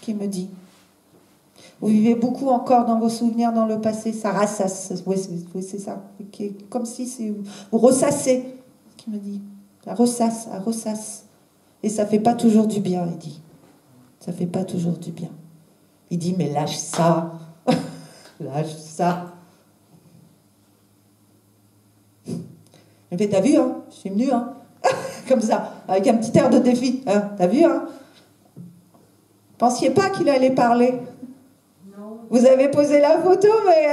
qu'il me dit. Vous vivez beaucoup encore dans vos souvenirs, dans le passé, ça rassasse. Oui, c'est ça. Comme si vous ressassez, ce qu'il me dit. Ça ressasse, ça ressasse. Et ça ne fait pas toujours du bien, il dit. Ça ne fait pas toujours du bien. Il dit, mais lâche ça. Lâche ça. Il me fait, t'as vu, hein, je suis venue, hein. Comme ça, avec un petit air de défi. Hein, t'as vu, hein. Pensiez pas qu'il allait parler. Non. Vous avez posé la photo, mais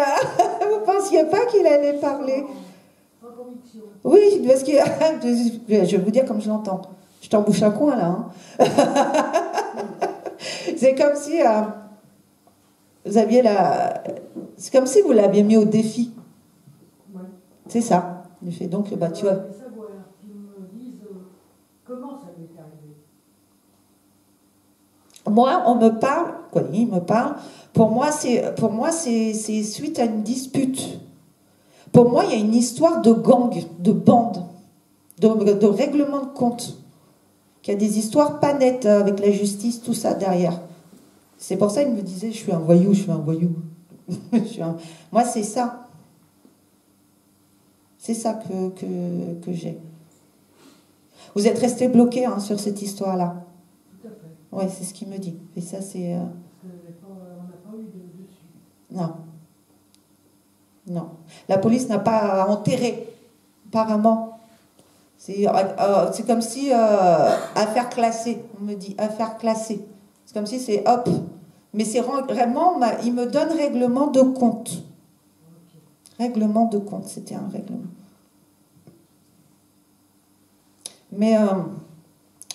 vous pensiez pas qu'il allait parler. Pas conviction. Oui, parce que je vais vous dire comme je l'entends. Je t'embouche un coin, là. Hein. C'est comme si vous aviez c'est comme si vous l'aviez mis au défi. Ouais. C'est ça. Il fait donc, bah, tu vois. Savoir qu'ils me disent comment ça lui est arrivé. Moi, on me parle, quoi, il me parle. Pour moi, c'est suite à une dispute. Pour moi, il y a une histoire de gang, de bande, de règlement de compte. Qu'il y a des histoires pas nettes avec la justice, tout ça derrière. C'est pour ça qu'il me disait, je suis un voyou, je suis un voyou. Moi, c'est ça. C'est ça que j'ai. Vous êtes resté bloqué hein, sur cette histoire-là. Tout à fait. Oui, c'est ce qu'il me dit. Et ça, c'est... Parce qu'on n'a pas eu de suite. Non. Non. La police n'a pas enterré, apparemment. C'est comme si affaire classée, on me dit, affaire classée. C'est comme si c'est hop. Mais c'est vraiment, il me donne règlement de compte. Okay. Règlement de compte, c'était un règlement. Mais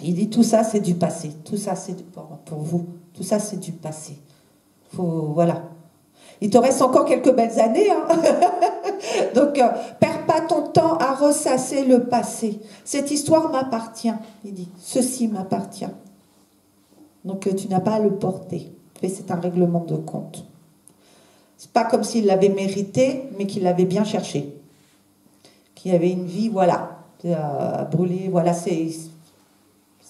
il dit tout ça c'est du passé. Tout ça c'est pour vous. Tout ça c'est du passé. Voilà. Il te reste encore quelques belles années. Hein. Donc, perds pas ton temps à ressasser le passé. Cette histoire m'appartient, il dit. Ceci m'appartient. Donc, tu n'as pas à le porter. Et c'est un règlement de compte. C'est pas comme s'il l'avait mérité, mais qu'il l'avait bien cherché. Qu'il avait une vie, voilà, brûlée. Voilà, c'est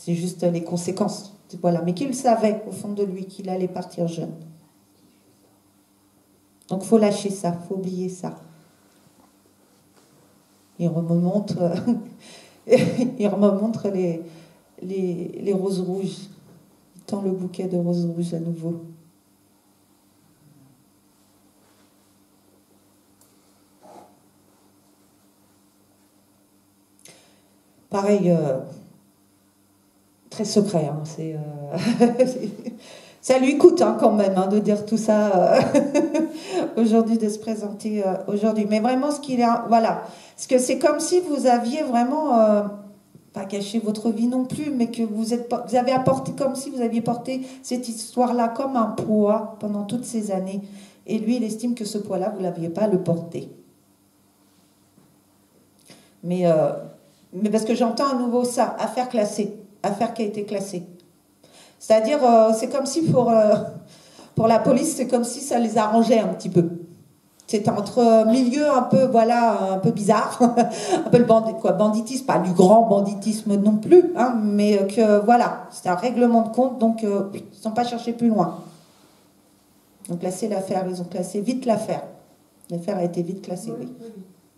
juste les conséquences. Voilà. Mais qu'il savait, au fond de lui, qu'il allait partir jeune. Donc, il faut lâcher ça, il faut oublier ça. Il me montre les roses rouges. Il tend le bouquet de roses rouges à nouveau. Pareil, très secret. Hein, ça lui coûte hein, quand même hein, de dire tout ça aujourd'hui, de se présenter aujourd'hui. Mais vraiment, ce qu'il a, voilà. Parce que c'est comme si vous aviez vraiment, pas caché votre vie non plus, mais que vous avez apporté, comme si vous aviez porté cette histoire-là comme un poids pendant toutes ces années. Et lui, il estime que ce poids-là, vous ne l'aviez pas à le porter. Mais parce que j'entends à nouveau ça, affaire classée, affaire qui a été classée. C'est-à-dire, c'est comme si pour la police, c'est comme si ça les arrangeait un petit peu. C'était entre milieu un peu, voilà, un peu bizarre, un peu le banditisme, pas du grand banditisme non plus, hein, mais que voilà, c'était un règlement de compte, donc ils ne sont pas cherchés plus loin. Ils ont classé l'affaire, ils ont classé vite l'affaire. L'affaire a été vite classée, oui.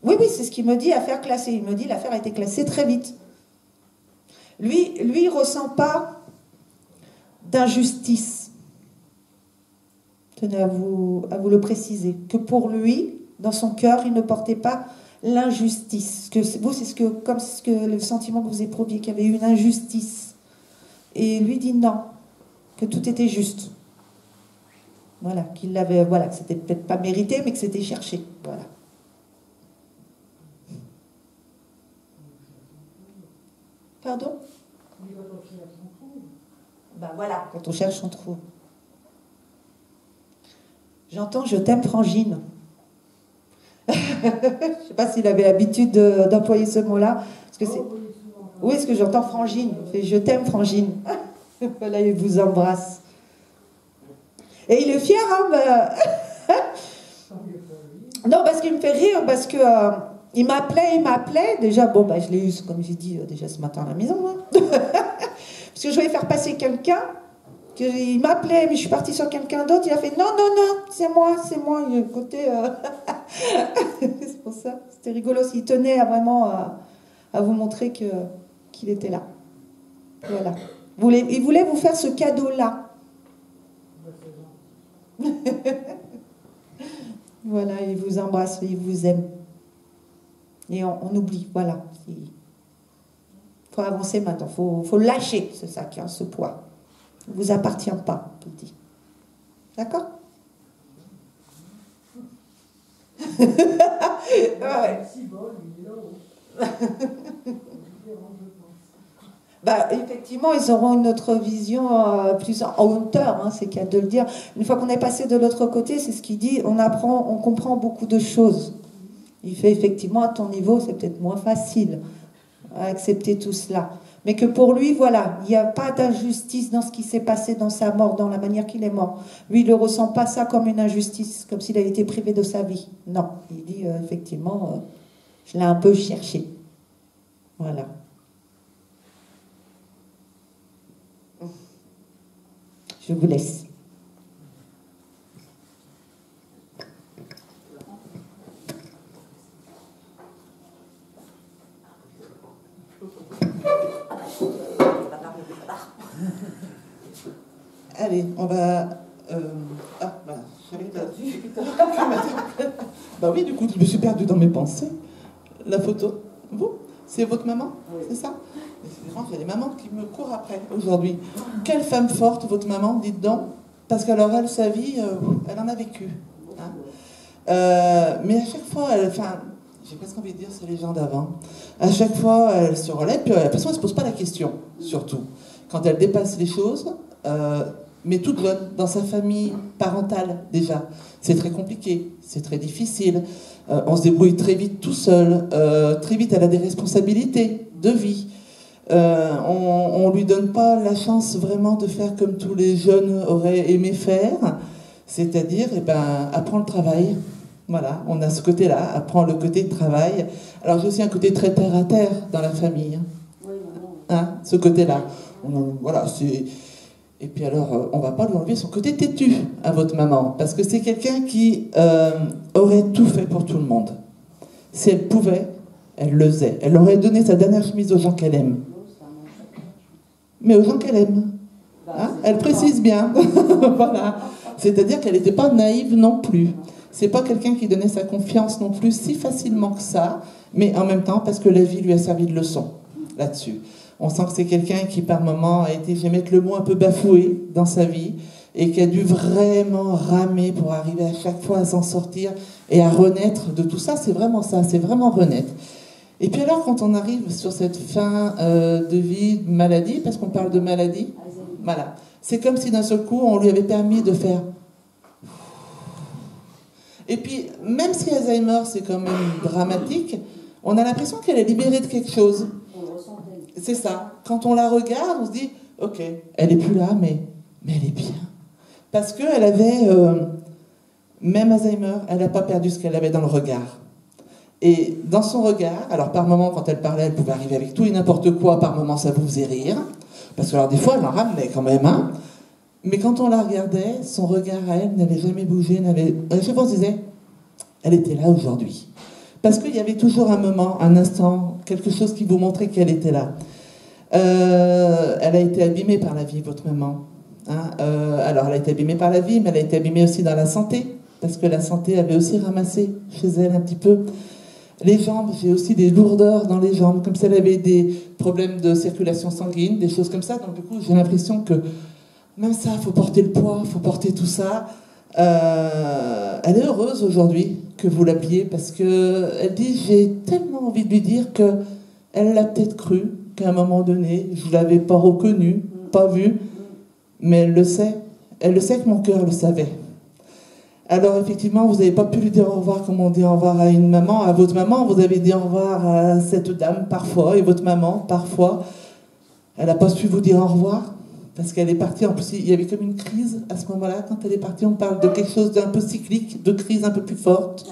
Oui, c'est ce qu'il me dit, affaire classée. Il me dit, l'affaire a été classée très vite. Lui, il ne ressent pas d'injustice. Tenez à vous le préciser. Que pour lui, dans son cœur, il ne portait pas l'injustice. Vous, c'est le sentiment que vous éprouviez, qu'il y avait une injustice. Et lui dit non, que tout était juste. Voilà, qu'il l'avait, voilà, que c'était peut-être pas mérité, mais que c'était cherché. Voilà. Pardon ? Ben voilà, quand on cherche, on trouve. J'entends « je t'aime, Frangine ». Je ne sais pas s'il avait l'habitude d'employer ce mot-là. Oui, est-ce que j'entends Frangine ? « Je t'aime, Frangine ». Voilà, il vous embrasse. Et il est fier, hein Non, parce qu'il me fait rire, parce que il m'appelait. Déjà, bon, je l'ai eu, comme j'ai dit, déjà ce matin à la maison. Hein. Parce que je voulais faire passer quelqu'un. qu'il m'appelait, mais je suis partie sur quelqu'un d'autre. Il a fait non, non, non, c'est moi, c'est moi. Il y a le côté. C'est pour ça. C'était rigolo. Il tenait à vraiment à vous montrer qu'il était là. Voilà. Il voulait vous faire ce cadeau-là. Voilà, il vous embrasse, il vous aime. Et on oublie, voilà. Il faut avancer maintenant, il faut lâcher ce sac, hein, ce poids. Il ne vous appartient pas, tout dit. D'accord? Ouais. Bah, effectivement, ils auront une autre vision plus en hauteur, hein, c'est le cas de le dire. Une fois qu'on est passé de l'autre côté, c'est ce qu'il dit, on comprend beaucoup de choses. Il fait effectivement, à ton niveau, c'est peut-être moins facile à accepter tout cela. Mais que pour lui, voilà, il n'y a pas d'injustice dans ce qui s'est passé dans sa mort, dans la manière qu'il est mort. Lui, il ne ressent pas ça comme une injustice, comme s'il avait été privé de sa vie. Non, il dit, effectivement, je l'ai un peu cherché. Voilà. Je vous laisse. Allez, on va... voilà. Bah oui, du coup, je me suis perdue dans mes pensées. La photo, vous, c'est votre maman, c'est ça? C'est vraiment, il y a des mamans qui me courent après aujourd'hui. Quelle femme forte, votre maman, dites donc. Parce qu'alors, elle, sa vie, elle en a vécu. Hein. Mais à chaque fois, j'ai presque envie de dire, c'est les gens d'avant. À chaque fois, elle se relève, puis de toute façon, elle ne se pose pas la question, surtout. Quand elle dépasse les choses, mais toute jeune, dans sa famille parentale, déjà. C'est très compliqué, c'est très difficile. On se débrouille très vite tout seul. Très vite, elle a des responsabilités de vie. On ne lui donne pas la chance vraiment de faire comme tous les jeunes auraient aimé faire, c'est-à-dire apprendre le travail. Voilà, on a ce côté-là, apprendre le côté de travail. Alors j'ai aussi un côté très terre à terre dans la famille. Hein, ce côté-là. Voilà, c'est... Et puis alors, on ne va pas lui enlever son côté têtu à votre maman, parce que c'est quelqu'un qui aurait tout fait pour tout le monde. Si elle pouvait, elle le faisait. Elle aurait donné sa dernière chemise aux gens qu'elle aime. Mais aux gens qu'elle aime. Hein, elle précise bien. Voilà. C'est-à-dire qu'elle n'était pas naïve non plus. C'est pas quelqu'un qui donnait sa confiance non plus si facilement que ça, mais en même temps parce que la vie lui a servi de leçon là-dessus. On sent que c'est quelqu'un qui par moments a été, je vais mettre le mot, un peu bafoué dans sa vie et qui a dû vraiment ramer pour arriver à chaque fois à s'en sortir et à renaître de tout ça. C'est vraiment ça, c'est vraiment renaître. Et puis alors, quand on arrive sur cette fin de vie, de maladie, parce qu'on parle de maladie, voilà, c'est comme si d'un seul coup, on lui avait permis de faire... Et puis, même si Alzheimer, c'est quand même dramatique, on a l'impression qu'elle est libérée de quelque chose. C'est ça. Quand on la regarde, on se dit, ok, elle n'est plus là, mais elle est bien. Parce qu'elle avait, même Alzheimer, elle n'a pas perdu ce qu'elle avait dans le regard. Et dans son regard, alors par moments, quand elle parlait, elle pouvait arriver avec tout et n'importe quoi, par moments, ça vous faisait rire. Parce que alors des fois, elle en ramenait quand même, hein. Mais quand on la regardait, son regard à elle n'avait jamais bougé, à chaque fois on se disait, elle était là aujourd'hui. Parce qu'il y avait toujours un moment, un instant, quelque chose qui vous montrait qu'elle était là. Elle a été abîmée par la vie, votre maman. Hein, alors elle a été abîmée par la vie, mais elle a été abîmée aussi dans la santé, parce que la santé avait aussi ramassé chez elle un petit peu. Les jambes, j'ai aussi des lourdeurs dans les jambes, comme si elle avait des problèmes de circulation sanguine, des choses comme ça. Donc du coup, j'ai l'impression que même ça, il faut porter le poids, il faut porter tout ça. Elle est heureuse aujourd'hui que vous l'appeliez, parce qu'elle dit, j'ai tellement envie de lui dire qu'elle l'a peut-être cru, qu'à un moment donné, je ne l'avais pas reconnu, pas vu, mais elle le sait. Elle le sait que mon cœur le savait. Alors effectivement, vous n'avez pas pu lui dire au revoir comme on dit au revoir à une maman, à votre maman. Vous avez dit au revoir à cette dame parfois, et votre maman parfois. Elle n'a pas su vous dire au revoir, parce qu'elle est partie. En plus, il y avait comme une crise à ce moment-là. Quand elle est partie, on parle de quelque chose d'un peu cyclique, de crise un peu plus forte.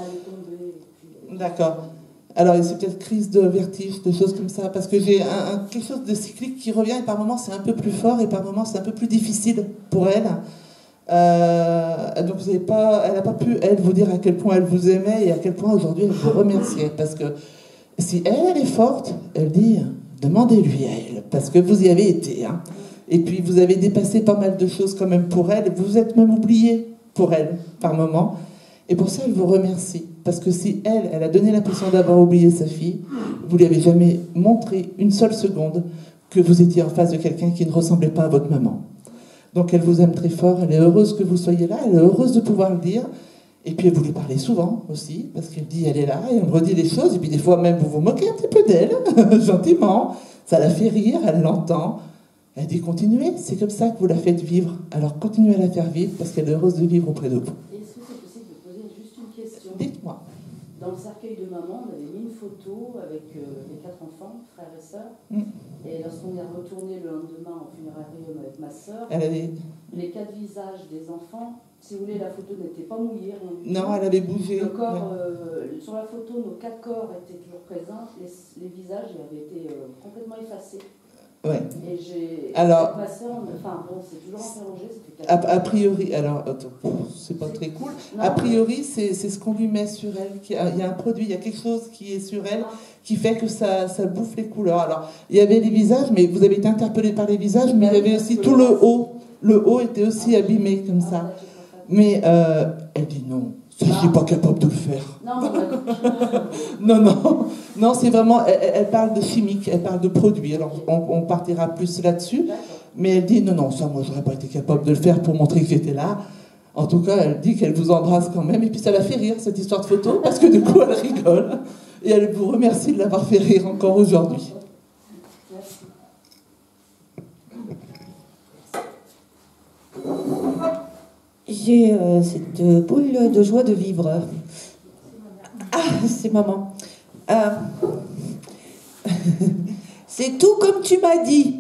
D'accord. Alors, c'est peut-être crise de vertige, des choses comme ça, parce que j'ai quelque chose de cyclique qui revient, et par moments c'est un peu plus fort, et par moments c'est un peu plus difficile pour elle. Donc elle n'a pas pu, elle, vous dire à quel point elle vous aimait, et à quel point aujourd'hui elle vous remerciait. Parce que si elle est forte, elle dit, demandez-lui à elle, parce que vous y avez été. Hein. Et puis vous avez dépassé pas mal de choses quand même pour elle, et vous vous êtes même oublié pour elle, par moments. Et pour ça, elle vous remercie. Parce que si elle a donné l'impression d'avoir oublié sa fille, vous lui avez jamais montré une seule seconde que vous étiez en face de quelqu'un qui ne ressemblait pas à votre maman. Donc elle vous aime très fort, elle est heureuse que vous soyez là, elle est heureuse de pouvoir le dire. Et puis elle vous lui parlez souvent aussi, parce qu'elle dit elle est là, et elle redit des choses, et puis des fois même vous vous moquez un petit peu d'elle, gentiment. Ça la fait rire, elle l'entend. Elle dit continuez, c'est comme ça que vous la faites vivre. Alors continuez à la faire vivre, parce qu'elle est heureuse de vivre auprès de vous. Est-ce que c'est possible de poser juste une question? Dites-moi. Dans le cercueil de maman, on avait mis une photo avec les 4 enfants, frères et sœurs. Et lorsqu'on est retourné le lendemain au funérarium avec ma sœur, les 4 visages des enfants, si vous voulez, la photo n'était pas mouillée, rien du tout. Non, elle avait bougé. Le corps, sur la photo, nos 4 corps étaient toujours présents, les visages avaient été complètement effacés. Ouais. Et j'ai. Alors, ma sœur, enfin bon, c'est toujours interrogé. A priori, alors, c'est pas très cool. Non, a priori, c'est ce qu'on lui met sur elle. Il y a un produit, il y a quelque chose qui est sur elle qui fait que ça bouffe les couleurs. Alors, il y avait les visages, mais vous avez été interpellé par les visages, mais il y avait aussi tout le haut. Le haut était aussi abîmé comme ça. Mais elle dit non. Ça, je suis pas capable de le faire. Non, c'est vraiment, elle parle de chimique, elle parle de produits. Alors, on partira plus là-dessus. Mais elle dit, non, ça, moi, j'aurais pas été capable de le faire pour montrer que j'étais là. En tout cas, elle dit qu'elle vous embrasse quand même. Et puis, ça la fait rire, cette histoire de photo, parce que du coup, elle rigole. Et elle vous remercie de l'avoir fait rire encore aujourd'hui. J'ai cette boule de joie de vivre. Ah, c'est maman. C'est tout comme tu m'as dit.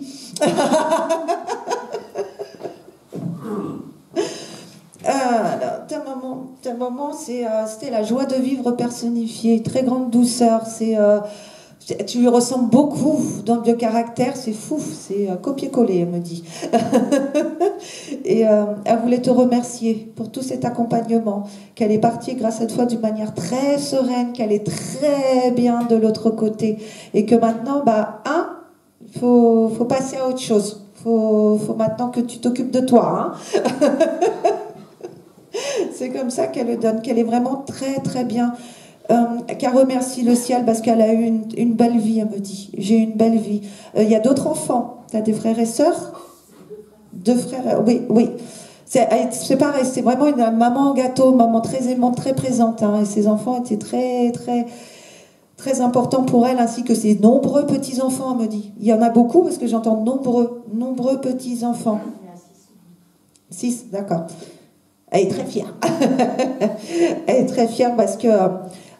Ta maman, c'était la joie de vivre personnifiée, très grande douceur. Tu lui ressembles beaucoup dans le caractère, c'est fou, c'est copier-coller, elle me dit. Et elle voulait te remercier pour tout cet accompagnement, qu'elle est partie grâce à toi d'une manière très sereine, qu'elle est très bien de l'autre côté, et que maintenant, faut passer à autre chose. Faut maintenant que tu t'occupes de toi. Hein. C'est comme ça qu'elle le donne, qu'elle est vraiment très très bien. Qu'elle remercie le ciel parce qu'elle a eu une belle vie, elle me dit. J'ai eu une belle vie. Il y a d'autres enfants. Tu as des frères et sœurs? 2 frères, oui. C'est pareil, c'est vraiment une maman gâteau, maman très aimante, très présente. Hein, et ses enfants étaient très, très, très importants pour elle, ainsi que ses nombreux petits-enfants, elle me dit. Il y en a beaucoup parce que j'entends nombreux petits-enfants. 6, d'accord. Elle est très fière. Elle est très fière parce que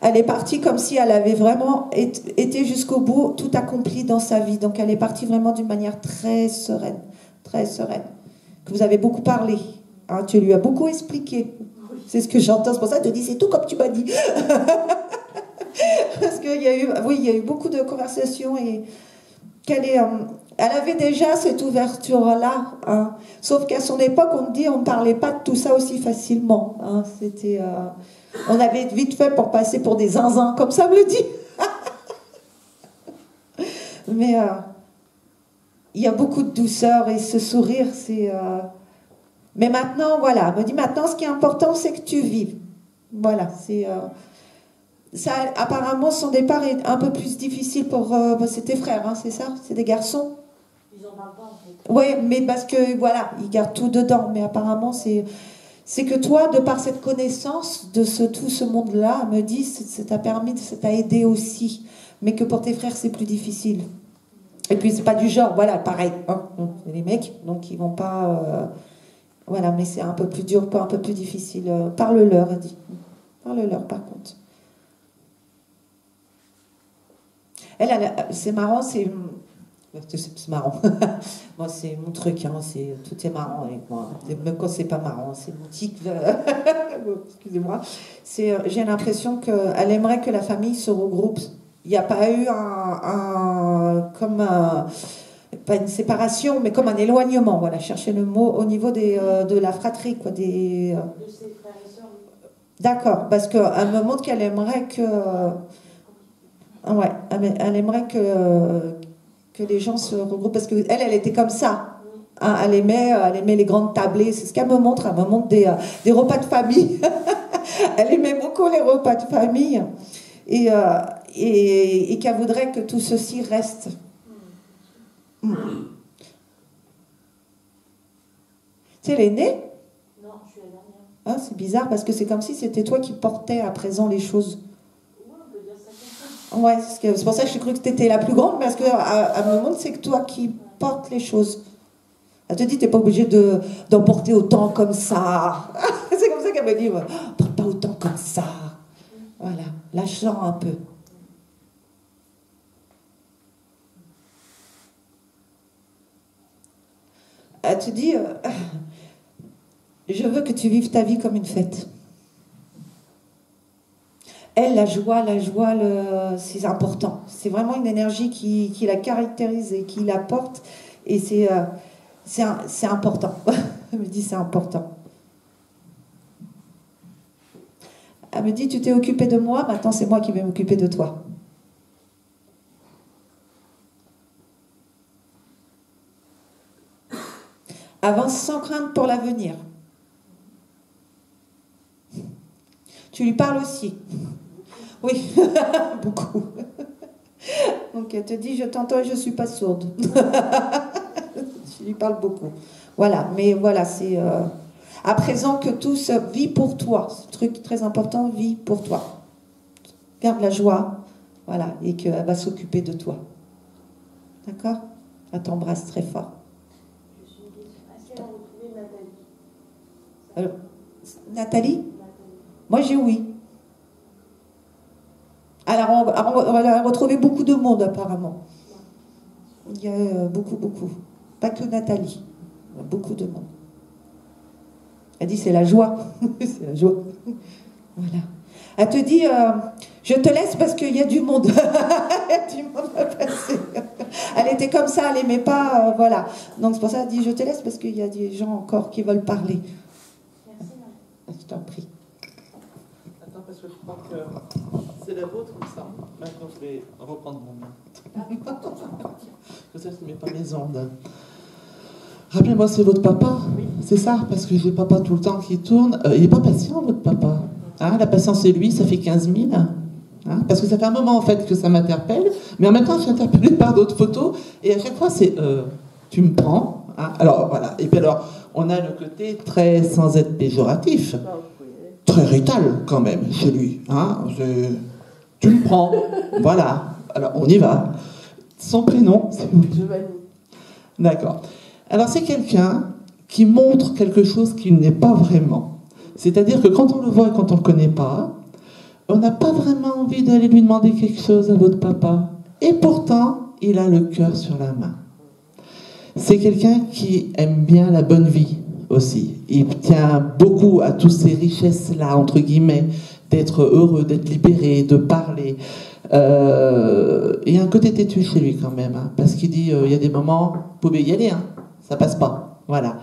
elle est partie comme si elle avait vraiment été jusqu'au bout, tout accompli dans sa vie. Donc elle est partie vraiment d'une manière très sereine, très sereine. Que vous avez beaucoup parlé. Hein, tu lui as beaucoup expliqué. C'est ce que j'entends. C'est pour ça que je te dis, c'est tout comme tu m'as dit. Parce qu'il y a eu beaucoup de conversations et elle avait déjà cette ouverture-là. Hein. Sauf qu'à son époque, on ne parlait pas de tout ça aussi facilement. Hein. On avait vite fait pour passer pour des zinzins, comme ça me le dit. Mais il y a beaucoup de douceur et ce sourire, c'est... Mais maintenant, voilà, elle me dit, maintenant, ce qui est important, c'est que tu vives. Voilà, c'est... Ça, apparemment, son départ est un peu plus difficile pour... c'est tes frères, hein, c'est ça? C'est des garçons? Ils en parlent pas, en fait. Oui, mais parce que, voilà, ils gardent tout dedans. Mais apparemment, c'est que toi, de par cette connaissance de tout ce monde-là, me dit, ça t'a permis, ça t'a aidé aussi. Mais que pour tes frères, c'est plus difficile. Et puis, c'est pas du genre, voilà, pareil. Hein, les mecs, donc ils vont pas... voilà, mais c'est un peu plus dur, un peu plus difficile. Parle-leur, elle dit. Parle-leur, par contre. C'est marrant, c'est marrant. Moi, c'est mon truc, hein, tout est marrant avec moi. Même quand c'est pas marrant, c'est mon tic. Excusez-moi. J'ai l'impression qu'elle aimerait que la famille se regroupe Il n'y a pas eu pas une séparation, mais comme un éloignement. Voilà, chercher le mot au niveau de la fratrie, quoi, de ses frères et sœurs. D'accord, parce qu'elle me montre qu'elle aimerait que, ouais, elle aimerait que les gens se regroupent, parce que elle était comme ça. Hein, elle aimait les grandes tablées. C'est ce qu'elle me montre. Elle me montre des repas de famille. Elle aimait beaucoup les repas de famille, et qu'elle voudrait que tout ceci reste. Tu sais, elle est née? Non, je suis la dernière. Ah, c'est bizarre parce que c'est comme si c'était toi qui portais à présent les choses. Ouais, on peut dire ça comme ça. Ouais, c'est pour ça que j'ai cru que tu étais la plus grande, parce qu'elle me montre c'est que toi qui portes les choses. Elle te dit, tu n'es pas obligé d'en porter autant comme ça. C'est comme ça qu'elle me dit, porte pas autant comme ça. Voilà, lâche-en un peu. Elle te dit, je veux que tu vives ta vie comme une fête. Elle, la joie, c'est important. C'est vraiment une énergie qui la caractérise et qui la porte. Et c'est important. Elle me dit, c'est important. Elle me dit, tu t'es occupé de moi, maintenant c'est moi qui vais m'occuper de toi. Avance sans crainte pour l'avenir. Tu lui parles aussi. Oui, beaucoup. Donc elle te dit, je t'entends et je ne suis pas sourde. Tu lui parles beaucoup. Voilà, mais voilà, c'est... à présent que tout se vit pour toi. Ce truc très important, vit pour toi. Garde la joie, voilà, et qu'elle va s'occuper de toi. D'accord? Elle t'embrasse très fort. Est-ce qu'elle a retrouvé Nathalie? Alors, Nathalie? Moi, j'ai oui. Elle a retrouvé beaucoup de monde, apparemment. Il y a beaucoup. Pas que Nathalie. Il y a beaucoup de monde. Elle dit, c'est la joie. C'est la joie. Voilà. Elle te dit, je te laisse parce qu'il y a du monde. Il y a du monde à passer. Elle était comme ça, elle n'aimait pas, voilà. Donc c'est pour ça qu'elle dit, je te laisse parce qu'il y a des gens encore qui veulent parler. Merci. Je t'en prie. Attends, parce que je crois que c'est la vôtre, comme ça. Maintenant, je vais reprendre mon main. Que ça, je ne mets pas mes ondes. Rappelez-moi, c'est votre papa? Oui. C'est ça, parce que j'ai papa tout le temps qui tourne. Il n'est pas patient, votre papa. Hein, la patience, c'est lui, ça fait 15 000. Hein, parce que ça fait un moment, en fait, que ça m'interpelle. Mais en même temps, je suis interpellée par d'autres photos. Et à chaque fois, c'est tu me prends. Hein, alors, voilà. Et puis alors, on a le côté très, sans être péjoratif, très rital, quand même, chez lui. Hein, tu me prends. Voilà. Alors, on y va. Son prénom, c'est Giovanni. D'accord. Alors, c'est quelqu'un qui montre quelque chose qu'il n'est pas vraiment. C'est-à-dire que quand on le voit et quand on ne le connaît pas, on n'a pas vraiment envie d'aller lui demander quelque chose à votre papa. Et pourtant, il a le cœur sur la main. C'est quelqu'un qui aime bien la bonne vie aussi. Il tient beaucoup à toutes ces richesses-là, entre guillemets, d'être heureux, d'être libéré, de parler. Il y a un côté têtu chez lui quand même, hein, parce qu'il dit, il y a des moments, vous pouvez y aller, hein, ça passe pas. Voilà.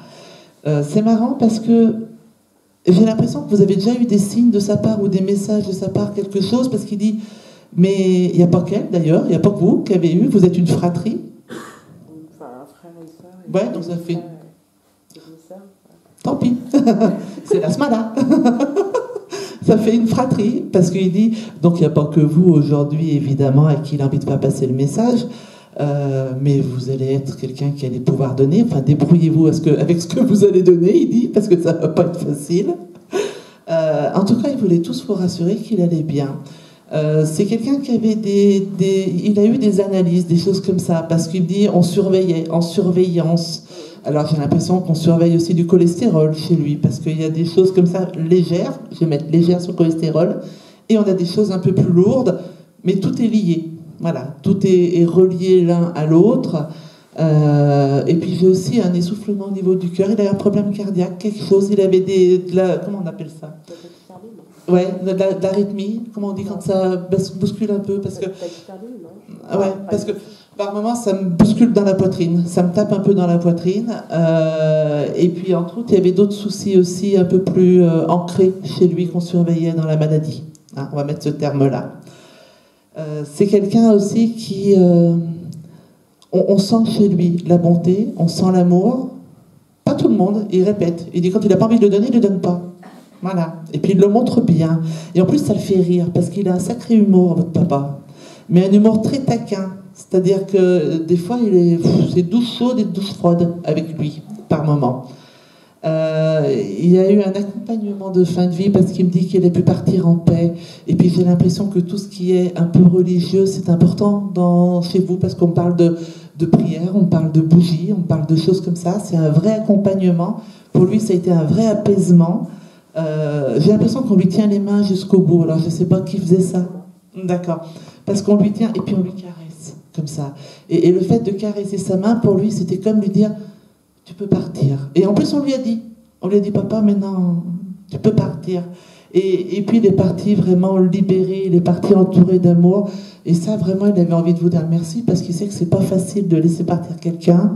C'est marrant parce que j'ai l'impression que vous avez déjà eu des signes de sa part ou des messages de sa part, quelque chose, parce qu'il dit, mais il n'y a pas qu'elle d'ailleurs, il n'y a pas que vous qui avez eu, vous êtes une fratrie. Enfin, un frère et une sœur. Ouais, donc ça fait... Tant pis, c'est la smala. Ça fait une fratrie, parce qu'il dit, donc il n'y a pas que vous aujourd'hui, évidemment, à qui il a envie de faire passer le message, mais vous allez être quelqu'un qui allait pouvoir donner, enfin débrouillez-vous avec ce que vous allez donner, il dit, parce que ça ne va pas être facile. En tout cas, il voulait tous vous rassurer qu'il allait bien. C'est quelqu'un qui avait il a eu des analyses, des choses comme ça, parce qu'il dit, on surveillait, en surveillance. Alors j'ai l'impression qu'on surveille aussi du cholestérol chez lui, parce qu'il y a des choses comme ça légères, je vais mettre légères sur le cholestérol, et on a des choses un peu plus lourdes, mais tout est lié. Voilà, tout est relié l'un à l'autre. Et puis j'ai aussi un essoufflement au niveau du cœur. Il a un problème cardiaque, quelque chose. Il avait comment on appelle ça? Ouais, de l'arythmie. Comment on dit quand ça bouscule un peu? Parce que ouais, parce que par moments ça me bouscule dans la poitrine, ça me tape un peu dans la poitrine. Et puis entre autres, il y avait d'autres soucis aussi un peu plus ancrés chez lui qu'on surveillait dans la maladie. Hein, on va mettre ce terme-là. C'est quelqu'un aussi qui on sent chez lui la bonté, on sent l'amour. Pas tout le monde, il répète. Il dit quand il n'a pas envie de le donner, il ne le donne pas. Voilà. Et puis il le montre bien. Et en plus, ça le fait rire, parce qu'il a un sacré humour, votre papa. Mais un humour très taquin. C'est-à-dire que des fois, c'est douche chaude et douche froide avec lui, par moment. Il y a eu un accompagnement de fin de vie parce qu'il me dit qu'il a pu partir en paix. Et puis j'ai l'impression que tout ce qui est un peu religieux, c'est important chez vous, parce qu'on parle de prière, on parle de bougies, on parle de choses comme ça. C'est un vrai accompagnement. Pour lui, ça a été un vrai apaisement. J'ai l'impression qu'on lui tient les mains jusqu'au bout. Alors je ne sais pas qui faisait ça. D'accord. Parce qu'on lui tient et puis on lui caresse comme ça. Et le fait de caresser sa main, pour lui, c'était comme lui dire tu peux partir. Et en plus, on lui a dit papa, maintenant, tu peux partir. Et puis, il est parti vraiment libéré, il est parti entouré d'amour. Et ça, vraiment, il avait envie de vous dire merci, parce qu'il sait que c'est pas facile de laisser partir quelqu'un.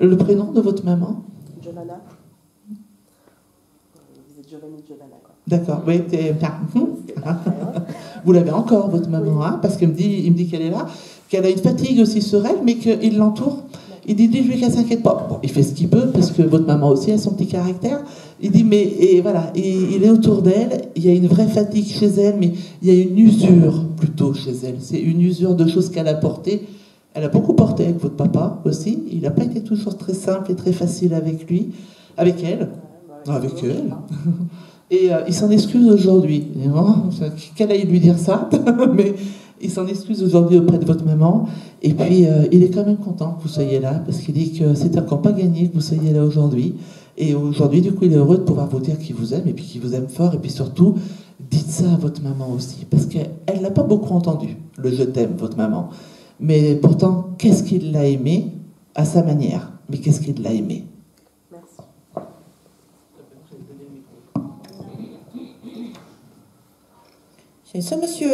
Le prénom de votre maman? Giovanna. Vous êtes Giovanni Giovanna, quoi. D'accord, oui, vous l'avez encore, votre maman, oui. Hein, parce qu'il me dit qu'elle est là, qu'elle a une fatigue aussi sur elle, mais qu'il l'entoure. Il dit lui qu'elle s'inquiète pas. Bon, il fait ce qu'il peut, parce que votre maman aussi a son petit caractère. Il dit, mais et voilà, il est autour d'elle, il y a une vraie fatigue chez elle, mais il y a une usure plutôt chez elle. C'est une usure de choses qu'elle a portées. Elle a beaucoup porté avec votre papa aussi. Il n'a pas été toujours très simple et très facile avec lui, avec elle. Avec elle. Et il s'en excuse aujourd'hui. Qu'elle aille lui dire ça, mais il s'en excuse aujourd'hui auprès de votre maman. Et puis, il est quand même content que vous soyez là, parce qu'il dit que c'est encore pas gagné que vous soyez là aujourd'hui. Et aujourd'hui, du coup, il est heureux de pouvoir vous dire qu'il vous aime, et puis qu'il vous aime fort. Et puis surtout, dites ça à votre maman aussi, parce qu'elle n'a pas beaucoup entendu, le « je t'aime », votre maman. Mais pourtant, qu'est-ce qu'il l'a aimé à sa manière. Mais qu'est-ce qu'il l'a aimé. J'ai ce monsieur.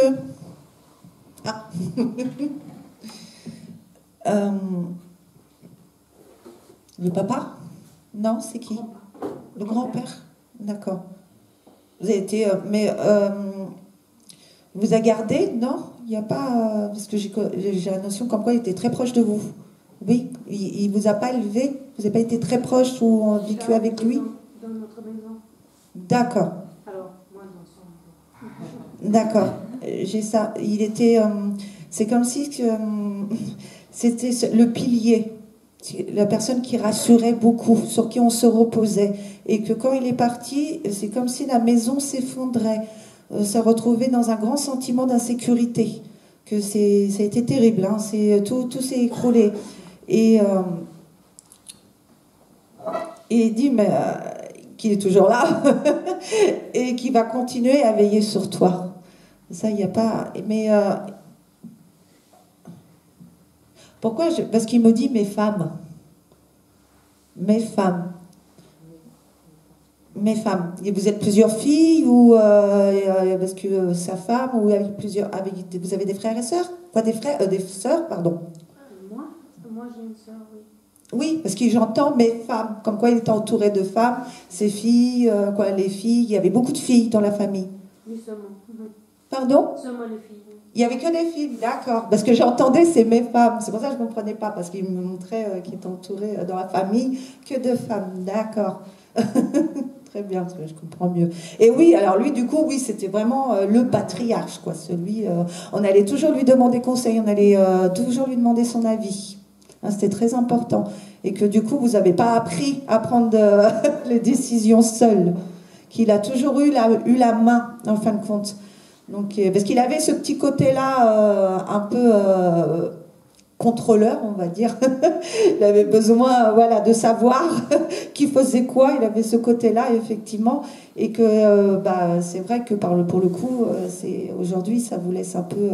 Ah. Le papa? Non, c'est qui? Le grand-père? D'accord. Vous avez été... vous a gardé? Non? Il n'y a pas... parce que j'ai la notion comme quoi il était très proche de vous. Oui? Il ne vous a pas élevé? Vous n'avez pas été très proche ou vécu avec lui? Dans notre maison. D'accord. Alors, moi, dans son... D'accord. J'ai ça. Il était... c'est comme si c'était le pilier. La personne qui rassurait beaucoup, sur qui on se reposait. Et que quand il est parti, c'est comme si la maison s'effondrait. Se retrouver dans un grand sentiment d'insécurité. Que ça a été terrible. Hein. Tout s'est écroulé. Et il dit qu'il est toujours là et qu'il va continuer à veiller sur toi. Ça, il n'y a pas... Mais... pourquoi parce qu'il me dit mes femmes. Mes femmes. Mes femmes. Et vous êtes plusieurs filles ou parce que sa femme ou avec plusieurs. Vous avez des frères et sœurs? Quoi, des sœurs, pardon. Moi j'ai une sœur, oui. Oui, parce que j'entends mes femmes, comme quoi il était entouré de femmes, ses filles, les filles. Il y avait beaucoup de filles dans la famille. Oui, seulement. Pardon? Seulement les filles. Il n'y avait que des filles, d'accord. Parce que j'entendais c'est mes femmes. C'est pour ça que je ne comprenais pas, parce qu'il me montrait qu'il était entouré dans la famille que de femmes. D'accord. Très bien, je comprends mieux. Et oui, alors lui, du coup, oui, c'était vraiment le patriarche, quoi. Celui, on allait toujours lui demander conseil, on allait toujours lui demander son avis. Hein, c'était très important. Et que du coup, vous n'avez pas appris à prendre les décisions seul. Qu'il a toujours eu la main, en fin de compte. Donc, parce qu'il avait ce petit côté-là un peu contrôleur, on va dire. Il avait besoin de savoir qui faisait quoi. Il avait ce côté-là, effectivement. Et que c'est vrai que pour le coup, aujourd'hui, ça vous laisse un peu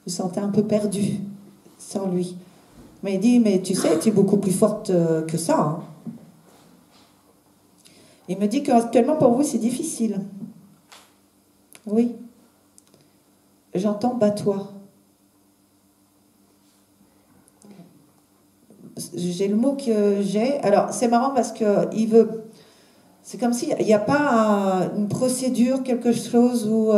vous sentez un peu perdu sans lui. Mais il dit, mais tu sais, tu es beaucoup plus forte que ça. Hein. Il me dit qu'actuellement, pour vous, c'est difficile. Oui. J'entends bats-toi. J'ai le mot que j'ai. Alors, c'est marrant parce qu'il veut... C'est comme s'il n'y a pas une procédure, quelque chose ou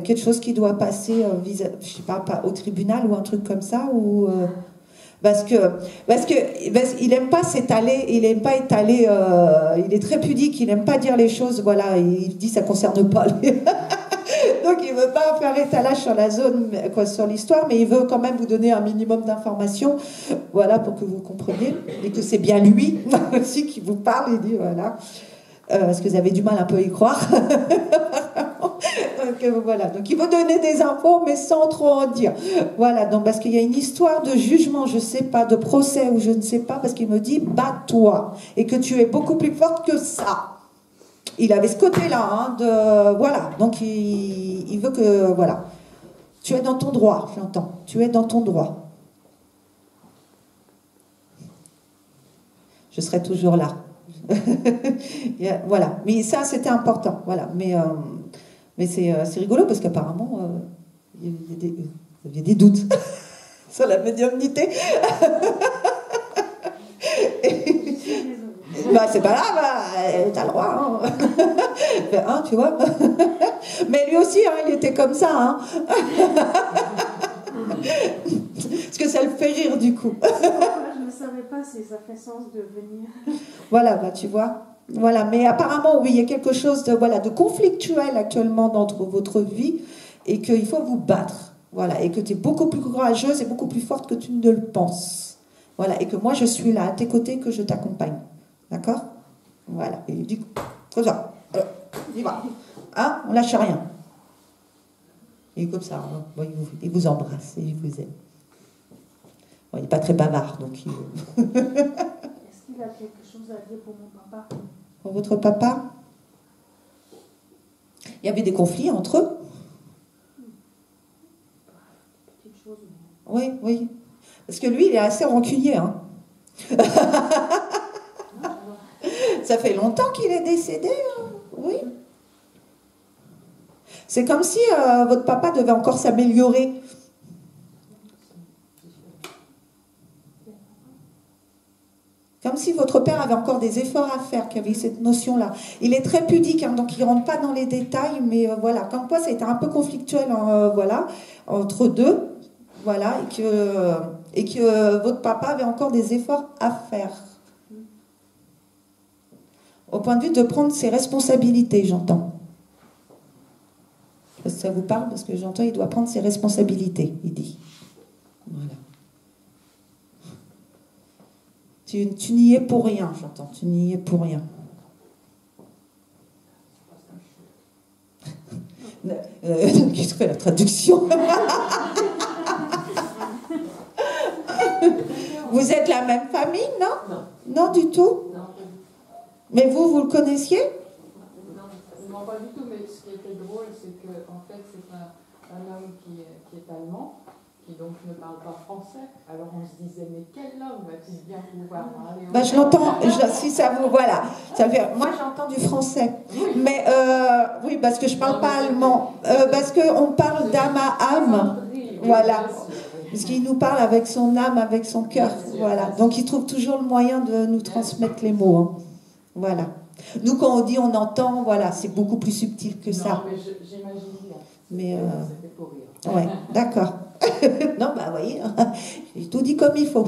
quelque chose qui doit passer, je sais pas, au tribunal ou un truc comme ça, ou parce qu'il n'aime pas s'étaler, il n'aime pas étaler, il est très pudique, il n'aime pas dire les choses, voilà, il dit ça concerne pas lui. Donc il veut pas faire étalage sur la zone, quoi, sur l'histoire, mais il veut quand même vous donner un minimum d'informations, voilà, pour que vous compreniez et que c'est bien lui aussi qui vous parle. Il dit voilà. Parce que vous avez du mal un peu à y croire. Donc, voilà. Donc il veut donner des infos, mais sans trop en dire. Voilà, donc parce qu'il y a une histoire de jugement, je ne sais pas, de procès ou je ne sais pas, parce qu'il me dit bats-toi et que tu es beaucoup plus forte que ça. Il avait ce côté-là, hein, de voilà. Donc il veut que voilà, tu es dans ton droit, j'entends. Tu es dans ton droit. Je serai toujours là. Voilà, mais ça c'était important, voilà. Mais c'est rigolo parce qu'apparemment il y a des doutes sur la médiumnité. Bah, c'est pas grave, t'as le droit. Hein, tu vois. Mais lui aussi, hein, il était comme ça. Hein. Parce que ça le fait rire du coup. Je ne savais pas si ça fait sens de venir. Voilà, bah, tu vois. Voilà, mais apparemment, oui, il y a quelque chose de, voilà, de conflictuel actuellement dans votre vie et qu'il faut vous battre. Voilà, et que tu es beaucoup plus courageuse et beaucoup plus forte que tu ne le penses. Voilà, et que moi, je suis là à tes côtés, que je t'accompagne. D'accord? Voilà, et il dit, comme ça, il va. Hein? On lâche rien. Et comme ça, hein, bon, il vous embrasse et il vous aime. Bon, il n'est pas très bavard, donc il... Est-ce qu'il a quelque chose à dire pour mon papa? Pour votre papa? Il y avait des conflits entre eux? Petite chose, mais... Oui, oui. Parce que lui, il est assez rancunier. Hein. Ça fait longtemps qu'il est décédé. Hein. Oui. C'est comme si votre papa devait encore s'améliorer. Comme si votre père avait encore des efforts à faire, qu'il y avait cette notion-là. Il est très pudique, hein, donc il ne rentre pas dans les détails, mais voilà. Comme quoi, ça a été un peu conflictuel voilà, entre deux, voilà, et que votre papa avait encore des efforts à faire. Au point de vue de prendre ses responsabilités, j'entends. Ça vous parle? Parce que j'entends, il doit prendre ses responsabilités, il dit. Voilà. Tu n'y es pour rien, j'entends. Tu n'y es pour rien. Qu'est-ce que la traduction? Vous êtes la même famille, non? Non, du tout? Non. Mais vous le connaissiez? Non, pas du tout, mais ce qui était drôle, c'est que en fait, c'est un homme qui est allemand, qui donc ne parle pas français. Alors on se disait, mais quel homme va-t-il bien pouvoir parler? Bah, je l'entends, si ça vous... Voilà. Ça veut dire, moi, j'entends du français. Mais, oui, parce que je ne parle pas allemand. Parce qu'on parle d'âme à âme. Voilà. Parce qu'il nous parle avec son âme, avec son cœur. Voilà. Donc, il trouve toujours le moyen de nous transmettre les mots. Hein. Voilà. Nous, quand on dit on entend, voilà, c'est beaucoup plus subtil que ça. Non, mais j'imagine bien. Mais, c'était pour rire. ouais, d'accord. Non, bah, vous voyez, j'ai tout dit comme il faut.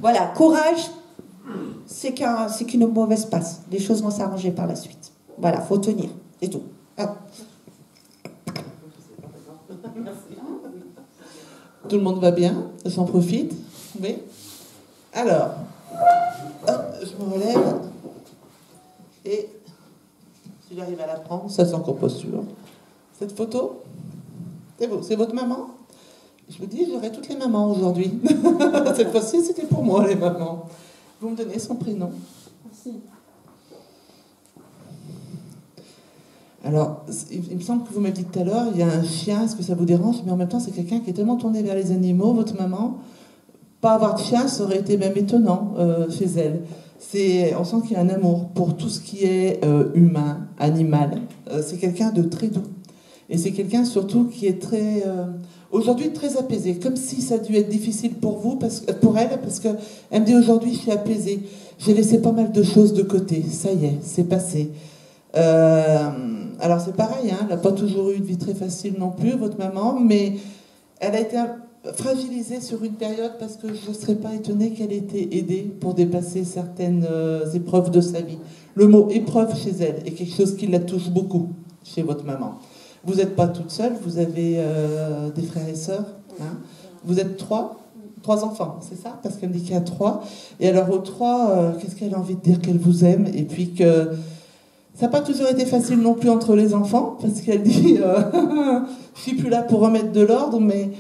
Voilà, courage, c'est qu'une mauvaise passe. Les choses vont s'arranger par la suite. Voilà, faut tenir, c'est tout. Ah. Tout le monde va bien? J'en profite? Oui? Alors, hop, je me relève. Et si j'arrive à la prendre, ça c'est encore pas sûr. Cette photo, c'est votre maman? Je vous dis, j'aurai toutes les mamans aujourd'hui. Cette fois-ci, c'était pour moi, les mamans. Vous me donnez son prénom? Merci. Alors, il me semble que vous m'avez dit tout à l'heure, il y a un chien, est-ce que ça vous dérange? Mais en même temps, c'est quelqu'un qui est tellement tourné vers les animaux, votre maman. Pas avoir de chien, ça aurait été même étonnant chez elle. On sent qu'il y a un amour pour tout ce qui est humain, animal. C'est quelqu'un de très doux. Et c'est quelqu'un surtout qui est très, aujourd'hui très apaisé. Comme si ça a dû être difficile pour vous, pour elle, parce qu'elle me dit aujourd'hui, je suis apaisée. J'ai laissé pas mal de choses de côté. Ça y est, c'est passé. Alors c'est pareil, hein, elle n'a pas toujours eu une vie très facile non plus, votre maman, mais elle a été fragilisée sur une période parce que je ne serais pas étonnée qu'elle ait été aidée pour dépasser certaines épreuves de sa vie. Le mot épreuve chez elle est quelque chose qui la touche beaucoup chez votre maman. Vous n'êtes pas toute seule, vous avez des frères et sœurs. Hein. Vous êtes trois enfants, c'est ça? Parce qu'elle me dit qu'il y a 3. Et alors aux 3, qu'est-ce qu'elle a envie de dire? Qu'elle vous aime et puis que ça n'a pas toujours été facile non plus entre les enfants, parce qu'elle dit je suis plus là pour remettre de l'ordre, mais